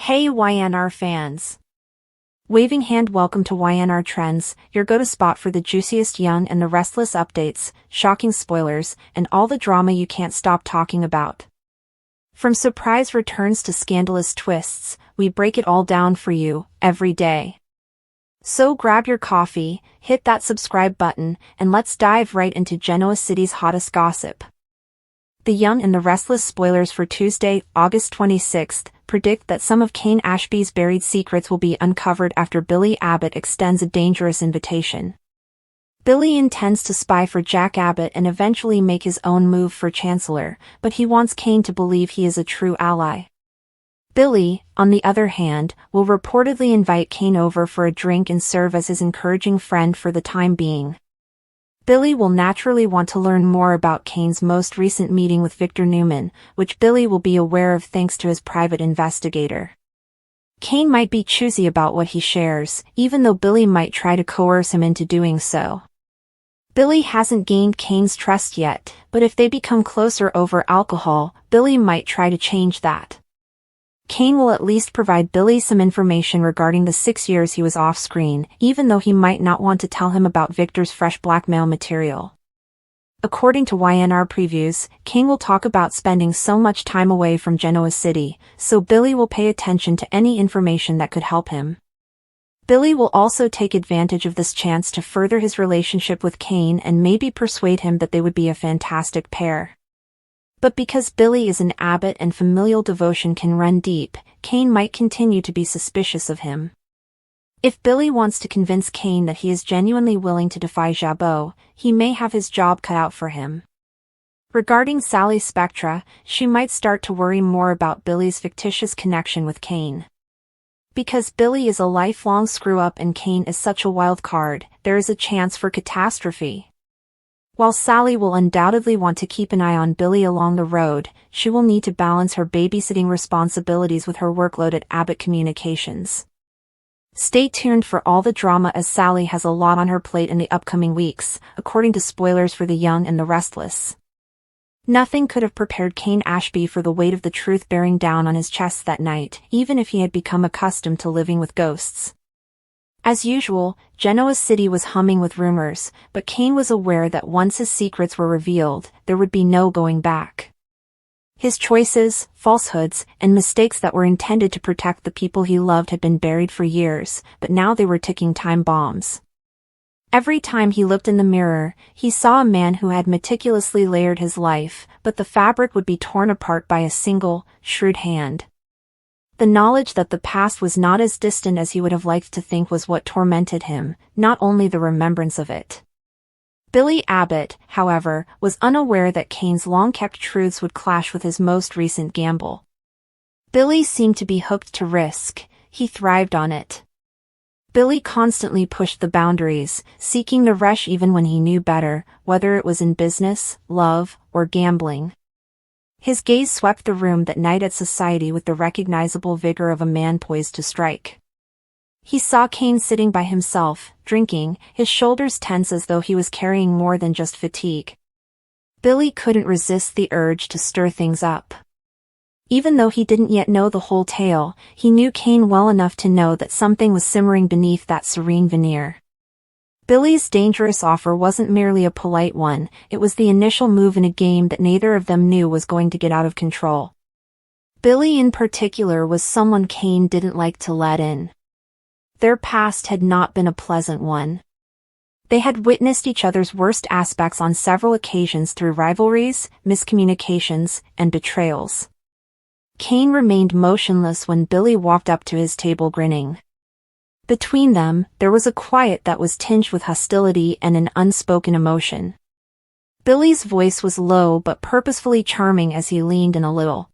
Hey YNR fans! Waving hand, welcome to YNR Trends, your go-to spot for the juiciest Young and the Restless updates, shocking spoilers, and all the drama you can't stop talking about. From surprise returns to scandalous twists, we break it all down for you, every day. So grab your coffee, hit that subscribe button, and let's dive right into Genoa City's hottest gossip. The Young and the Restless spoilers for Tuesday, August 26th, predict that some of Kane Ashby's buried secrets will be uncovered after Billy Abbott extends a dangerous invitation. Billy intends to spy for Jack Abbott and eventually make his own move for Chancellor, but he wants Kane to believe he is a true ally. Billy, on the other hand, will reportedly invite Kane over for a drink and serve as his encouraging friend for the time being. Billy will naturally want to learn more about Kane's most recent meeting with Victor Newman, which Billy will be aware of thanks to his private investigator. Kane might be choosy about what he shares, even though Billy might try to coerce him into doing so. Billy hasn't gained Kane's trust yet, but if they become closer over alcohol, Billy might try to change that. Kane will at least provide Billy some information regarding the 6 years he was off-screen, even though he might not want to tell him about Victor's fresh blackmail material. According to YNR previews, Kane will talk about spending so much time away from Genoa City, so Billy will pay attention to any information that could help him. Billy will also take advantage of this chance to further his relationship with Kane and maybe persuade him that they would be a fantastic pair. But because Billy is an Abbott and familial devotion can run deep, Kane might continue to be suspicious of him. If Billy wants to convince Kane that he is genuinely willing to defy Jabot, he may have his job cut out for him. Regarding Sally Spectra, she might start to worry more about Billy's fictitious connection with Kane. Because Billy is a lifelong screw-up and Kane is such a wild card, there is a chance for catastrophe. While Sally will undoubtedly want to keep an eye on Billy along the road, she will need to balance her babysitting responsibilities with her workload at Abbott Communications. Stay tuned for all the drama as Sally has a lot on her plate in the upcoming weeks, according to spoilers for The Young and the Restless. Nothing could have prepared Kane Ashby for the weight of the truth bearing down on his chest that night, even if he had become accustomed to living with ghosts. As usual, Genoa City was humming with rumors, but Kane was aware that once his secrets were revealed, there would be no going back. His choices, falsehoods, and mistakes that were intended to protect the people he loved had been buried for years, but now they were ticking time bombs. Every time he looked in the mirror, he saw a man who had meticulously layered his life, but the fabric would be torn apart by a single, shrewd hand. The knowledge that the past was not as distant as he would have liked to think was what tormented him, not only the remembrance of it. Billy Abbott, however, was unaware that Kane's long-kept truths would clash with his most recent gamble. Billy seemed to be hooked to risk, he thrived on it. Billy constantly pushed the boundaries, seeking the rush even when he knew better, whether it was in business, love, or gambling. His gaze swept the room that night at society with the recognizable vigor of a man poised to strike. He saw Kane sitting by himself, drinking, his shoulders tense as though he was carrying more than just fatigue. Billy couldn't resist the urge to stir things up. Even though he didn't yet know the whole tale, he knew Kane well enough to know that something was simmering beneath that serene veneer. Billy's dangerous offer wasn't merely a polite one, it was the initial move in a game that neither of them knew was going to get out of control. Billy in particular was someone Kane didn't like to let in. Their past had not been a pleasant one. They had witnessed each other's worst aspects on several occasions through rivalries, miscommunications, and betrayals. Kane remained motionless when Billy walked up to his table grinning. Between them, there was a quiet that was tinged with hostility and an unspoken emotion. Billy's voice was low but purposefully charming as he leaned in a little.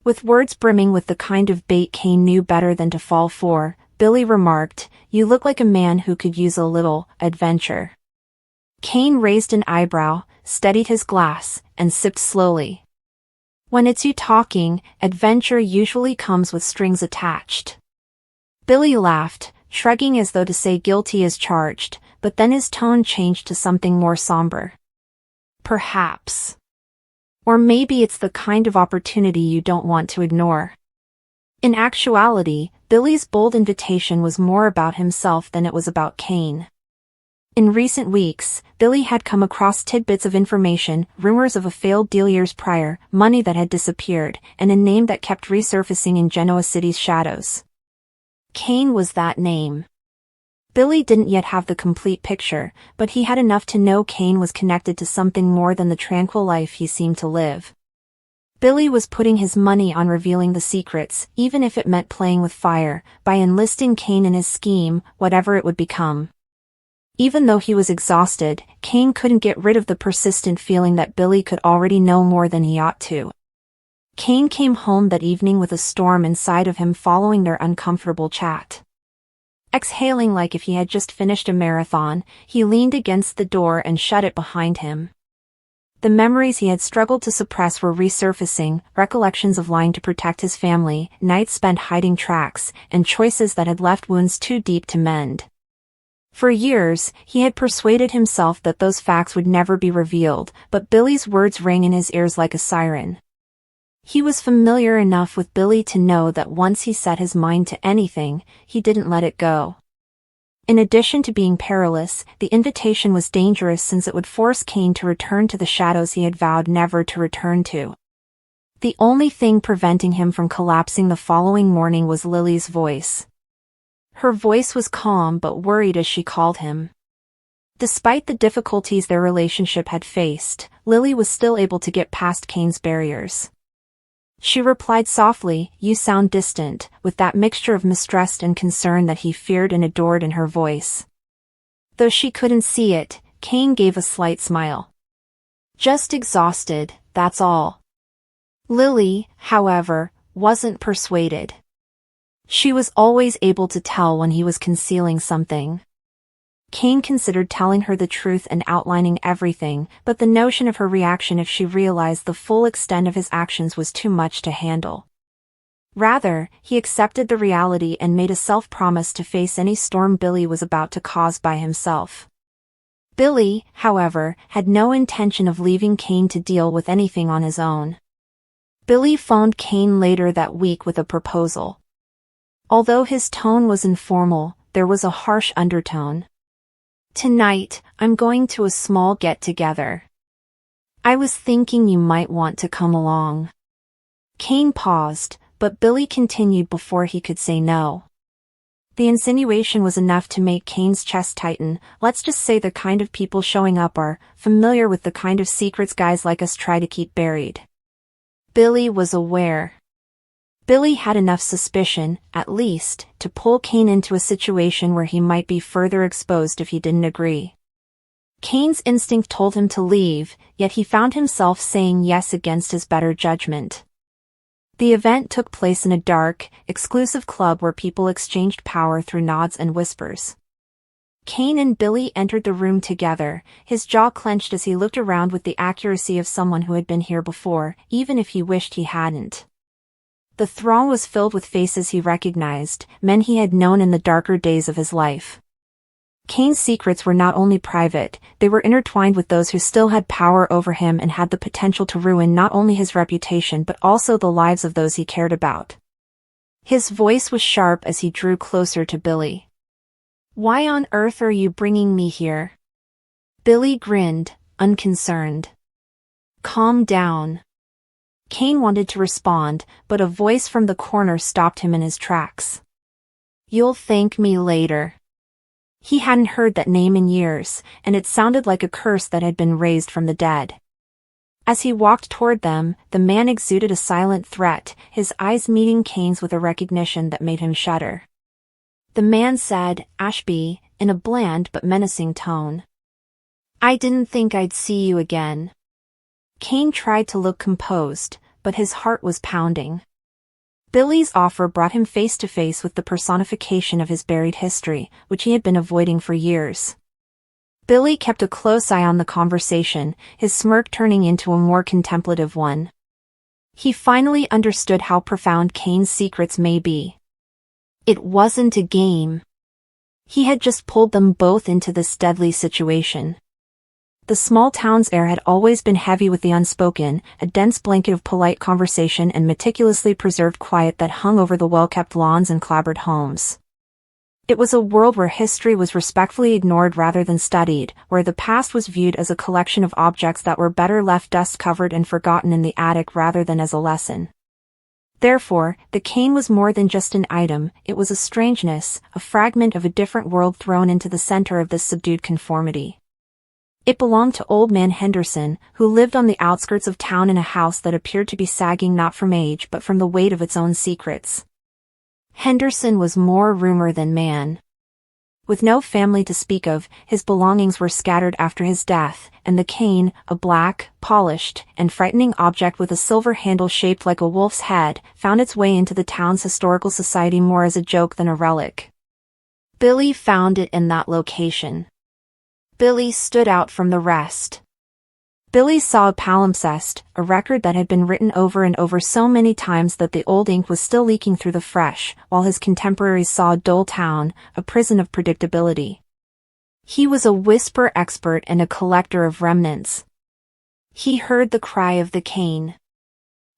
With words brimming with the kind of bait Kane knew better than to fall for, Billy remarked, "You look like a man who could use a little adventure." Kane raised an eyebrow, steadied his glass, and sipped slowly. When it's you talking, adventure usually comes with strings attached. Billy laughed, shrugging as though to say guilty as charged, but then his tone changed to something more somber. Perhaps. Or maybe it's the kind of opportunity you don't want to ignore. In actuality, Billy's bold invitation was more about himself than it was about Kane. In recent weeks, Billy had come across tidbits of information, rumors of a failed deal years prior, money that had disappeared, and a name that kept resurfacing in Genoa City's shadows. Kane was that name. Billy didn't yet have the complete picture, but he had enough to know Kane was connected to something more than the tranquil life he seemed to live. Billy was putting his money on revealing the secrets, even if it meant playing with fire, by enlisting Kane in his scheme, whatever it would become. Even though he was exhausted, Kane couldn't get rid of the persistent feeling that Billy could already know more than he ought to. Kane came home that evening with a storm inside of him following their uncomfortable chat. Exhaling like if he had just finished a marathon, he leaned against the door and shut it behind him. The memories he had struggled to suppress were resurfacing, recollections of lying to protect his family, nights spent hiding tracks, and choices that had left wounds too deep to mend. For years, he had persuaded himself that those facts would never be revealed, but Billy's words rang in his ears like a siren. He was familiar enough with Billy to know that once he set his mind to anything, he didn't let it go. In addition to being perilous, the invitation was dangerous since it would force Kane to return to the shadows he had vowed never to return to. The only thing preventing him from collapsing the following morning was Lily's voice. Her voice was calm but worried as she called him. Despite the difficulties their relationship had faced, Lily was still able to get past Kane's barriers. She replied softly, "You sound distant," with that mixture of mistrust and concern that he feared and adored in her voice. Though she couldn't see it, Kane gave a slight smile. "Just exhausted, that's all." Lily, however, wasn't persuaded. She was always able to tell when he was concealing something. Kane considered telling her the truth and outlining everything, but the notion of her reaction if she realized the full extent of his actions was too much to handle. Rather, he accepted the reality and made a self-promise to face any storm Billy was about to cause by himself. Billy, however, had no intention of leaving Kane to deal with anything on his own. Billy phoned Kane later that week with a proposal. Although his tone was informal, there was a harsh undertone. "Tonight, I'm going to a small get-together. I was thinking you might want to come along." Kane paused, but Billy continued before he could say no. The insinuation was enough to make Kane's chest tighten. Let's just say the kind of people showing up are familiar with the kind of secrets guys like us try to keep buried. Billy was aware. Billy had enough suspicion, at least, to pull Kane into a situation where he might be further exposed if he didn't agree. Kane's instinct told him to leave, yet he found himself saying yes against his better judgment. The event took place in a dark, exclusive club where people exchanged power through nods and whispers. Kane and Billy entered the room together, his jaw clenched as he looked around with the accuracy of someone who had been here before, even if he wished he hadn't. The throng was filled with faces he recognized, men he had known in the darker days of his life. Kane's secrets were not only private, they were intertwined with those who still had power over him and had the potential to ruin not only his reputation but also the lives of those he cared about. His voice was sharp as he drew closer to Billy. "Why on earth are you bringing me here?" Billy grinned, unconcerned. "Calm down." Kane wanted to respond, but a voice from the corner stopped him in his tracks. "You'll thank me later." He hadn't heard that name in years, and it sounded like a curse that had been raised from the dead. As he walked toward them, the man exuded a silent threat, his eyes meeting Kane's with a recognition that made him shudder. The man said, "Ashby," in a bland but menacing tone. "I didn't think I'd see you again." Kane tried to look composed, but his heart was pounding. Billy's offer brought him face to face with the personification of his buried history, which he had been avoiding for years. Billy kept a close eye on the conversation, his smirk turning into a more contemplative one. He finally understood how profound Kane's secrets may be. It wasn't a game. He had just pulled them both into this deadly situation. The small town's air had always been heavy with the unspoken, a dense blanket of polite conversation and meticulously preserved quiet that hung over the well-kept lawns and clapboard homes. It was a world where history was respectfully ignored rather than studied, where the past was viewed as a collection of objects that were better left dust-covered and forgotten in the attic rather than as a lesson. Therefore, the cane was more than just an item, it was a strangeness, a fragment of a different world thrown into the center of this subdued conformity. It belonged to Old Man Henderson, who lived on the outskirts of town in a house that appeared to be sagging not from age but from the weight of its own secrets. Henderson was more rumor than man. With no family to speak of, his belongings were scattered after his death, and the cane, a black, polished, and frightening object with a silver handle shaped like a wolf's head, found its way into the town's historical society more as a joke than a relic. Billy found it in that location. Billy stood out from the rest. Billy saw a palimpsest, a record that had been written over and over so many times that the old ink was still leaking through the fresh, while his contemporaries saw a dull town, a prison of predictability. He was a whisper expert and a collector of remnants. He heard the cry of the cane.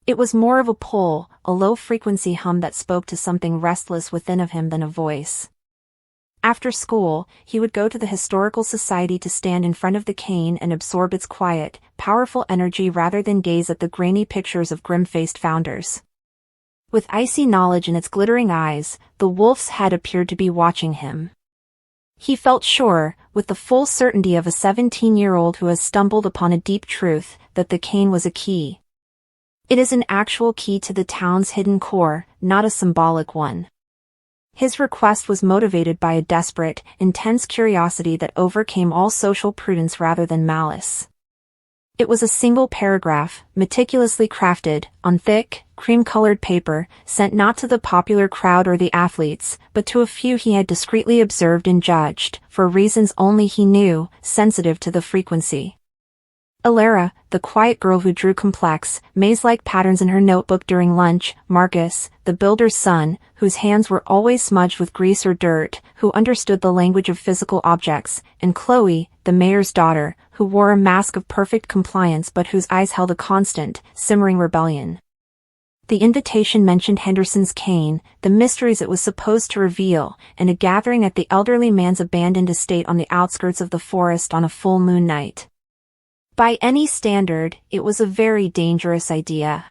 It was more of a pull, a low-frequency hum that spoke to something restless within of him than a voice. After school, he would go to the Historical Society to stand in front of the cane and absorb its quiet, powerful energy rather than gaze at the grainy pictures of grim-faced founders. With icy knowledge in its glittering eyes, the wolf's head appeared to be watching him. He felt sure, with the full certainty of a 17-year-old who has stumbled upon a deep truth, that the cane was a key. It is an actual key to the town's hidden core, not a symbolic one. His request was motivated by a desperate, intense curiosity that overcame all social prudence rather than malice. It was a single paragraph, meticulously crafted, on thick, cream-colored paper, sent not to the popular crowd or the athletes, but to a few he had discreetly observed and judged, for reasons only he knew, sensitive to the frequency. Alara, the quiet girl who drew complex, maze-like patterns in her notebook during lunch, Marcus, the builder's son, whose hands were always smudged with grease or dirt, who understood the language of physical objects, and Chloe, the mayor's daughter, who wore a mask of perfect compliance but whose eyes held a constant, simmering rebellion. The invitation mentioned Henderson's cane, the mysteries it was supposed to reveal, and a gathering at the elderly man's abandoned estate on the outskirts of the forest on a full moon night. By any standard, it was a very dangerous idea.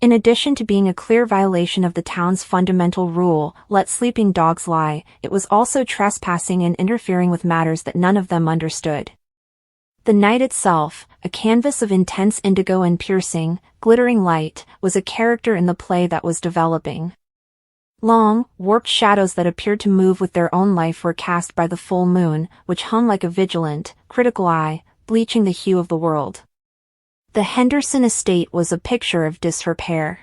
In addition to being a clear violation of the town's fundamental rule, let sleeping dogs lie, it was also trespassing and interfering with matters that none of them understood. The night itself, a canvas of intense indigo and piercing, glittering light, was a character in the play that was developing. Long, warped shadows that appeared to move with their own life were cast by the full moon, which hung like a vigilant, critical eye, bleaching the hue of the world. The Henderson estate was a picture of disrepair.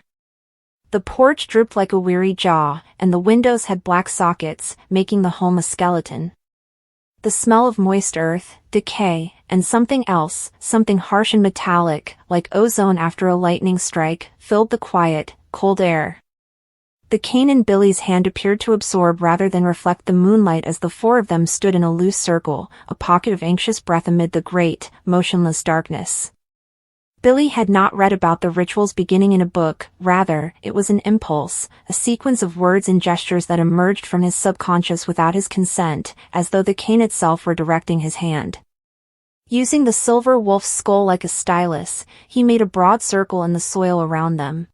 The porch drooped like a weary jaw, and the windows had black sockets, making the home a skeleton. The smell of moist earth, decay, and something else, something harsh and metallic, like ozone after a lightning strike, filled the quiet, cold air. The cane in Billy's hand appeared to absorb rather than reflect the moonlight as the four of them stood in a loose circle, a pocket of anxious breath amid the great, motionless darkness. Billy had not read about the rituals beginning in a book, rather, it was an impulse, a sequence of words and gestures that emerged from his subconscious without his consent, as though the cane itself were directing his hand. Using the silver wolf's skull like a stylus, he made a broad circle in the soil around them.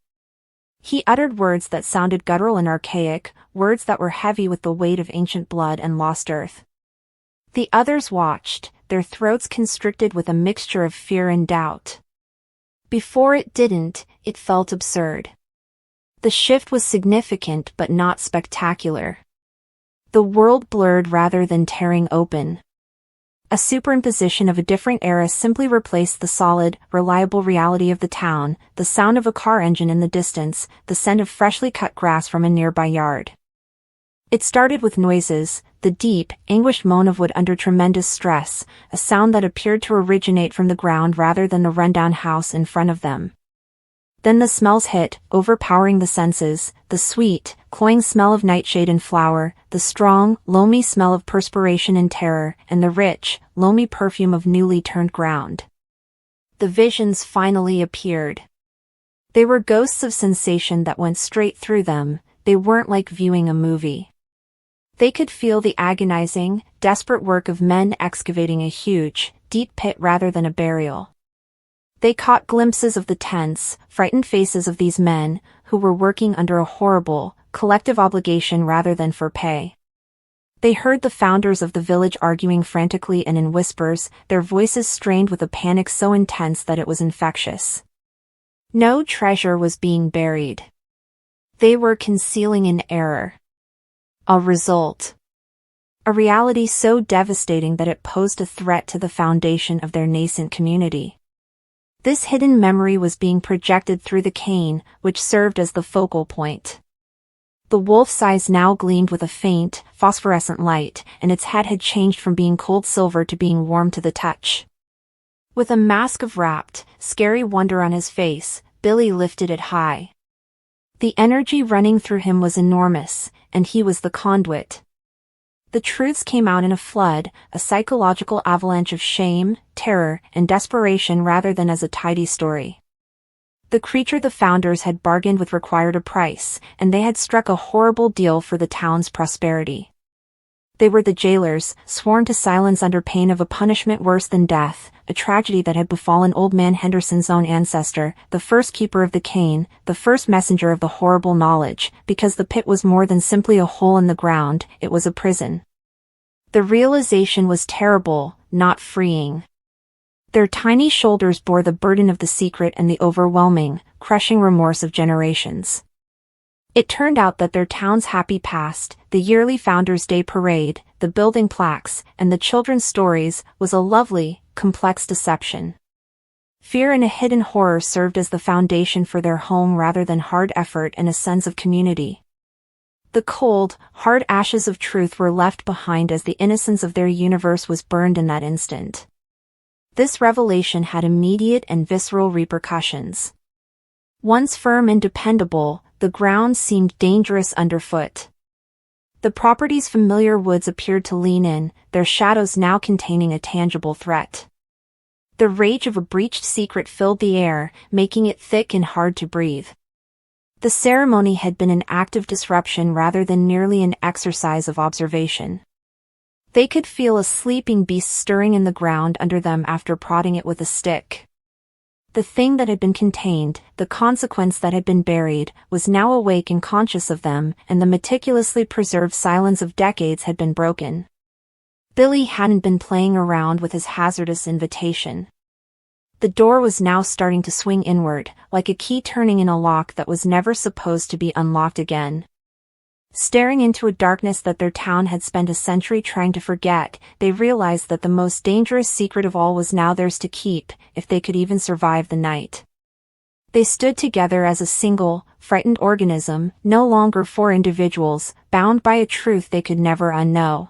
He uttered words that sounded guttural and archaic, words that were heavy with the weight of ancient blood and lost earth. The others watched, their throats constricted with a mixture of fear and doubt. Before it didn't, it felt absurd. The shift was significant but not spectacular. The world blurred rather than tearing open. A superimposition of a different era simply replaced the solid, reliable reality of the town, the sound of a car engine in the distance, the scent of freshly cut grass from a nearby yard. It started with noises, the deep, anguished moan of wood under tremendous stress, a sound that appeared to originate from the ground rather than the rundown house in front of them. Then the smells hit, overpowering the senses, the sweet, cloying smell of nightshade and flower, the strong, loamy smell of perspiration and terror, and the rich, loamy perfume of newly turned ground. The visions finally appeared. They were ghosts of sensation that went straight through them. They weren't like viewing a movie. They could feel the agonizing, desperate work of men excavating a huge, deep pit rather than a burial. They caught glimpses of the tense, frightened faces of these men, who were working under a horrible, collective obligation rather than for pay. They heard the founders of the village arguing frantically and in whispers, their voices strained with a panic so intense that it was infectious. No treasure was being buried. They were concealing an error. A result. A reality so devastating that it posed a threat to the foundation of their nascent community. This hidden memory was being projected through the cane, which served as the focal point. The wolf's eyes now gleamed with a faint, phosphorescent light, and its head had changed from being cold silver to being warm to the touch. With a mask of rapt, scary wonder on his face, Billy lifted it high. The energy running through him was enormous, and he was the conduit. The truths came out in a flood, a psychological avalanche of shame, terror, and desperation rather than as a tidy story. The creature the founders had bargained with required a price, and they had struck a horrible deal for the town's prosperity. They were the jailers, sworn to silence under pain of a punishment worse than death, a tragedy that had befallen Old Man Henderson's own ancestor, the first keeper of the cane, the first messenger of the horrible knowledge, because the pit was more than simply a hole in the ground, it was a prison. The realization was terrible, not freeing. Their tiny shoulders bore the burden of the secret and the overwhelming, crushing remorse of generations. It turned out that their town's happy past, the yearly Founders' Day parade, the building plaques, and the children's stories, was a lovely, complex deception. Fear and a hidden horror served as the foundation for their home rather than hard effort and a sense of community. The cold, hard ashes of truth were left behind as the innocence of their universe was burned in that instant. This revelation had immediate and visceral repercussions. Once firm and dependable, the ground seemed dangerous underfoot. The property's familiar woods appeared to lean in, their shadows now containing a tangible threat. The rage of a breached secret filled the air, making it thick and hard to breathe. The ceremony had been an act of disruption rather than merely an exercise of observation. They could feel a sleeping beast stirring in the ground under them after prodding it with a stick. The thing that had been contained, the consequence that had been buried, was now awake and conscious of them, and the meticulously preserved silence of decades had been broken. Billy hadn't been playing around with his hazardous invitation. The door was now starting to swing inward, like a key turning in a lock that was never supposed to be unlocked again. Staring into a darkness that their town had spent a century trying to forget, they realized that the most dangerous secret of all was now theirs to keep, if they could even survive the night. They stood together as a single, frightened organism, no longer four individuals, bound by a truth they could never unknow.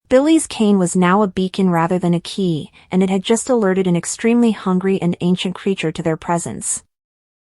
Billy's cane was now a beacon rather than a key, and it had just alerted an extremely hungry and ancient creature to their presence.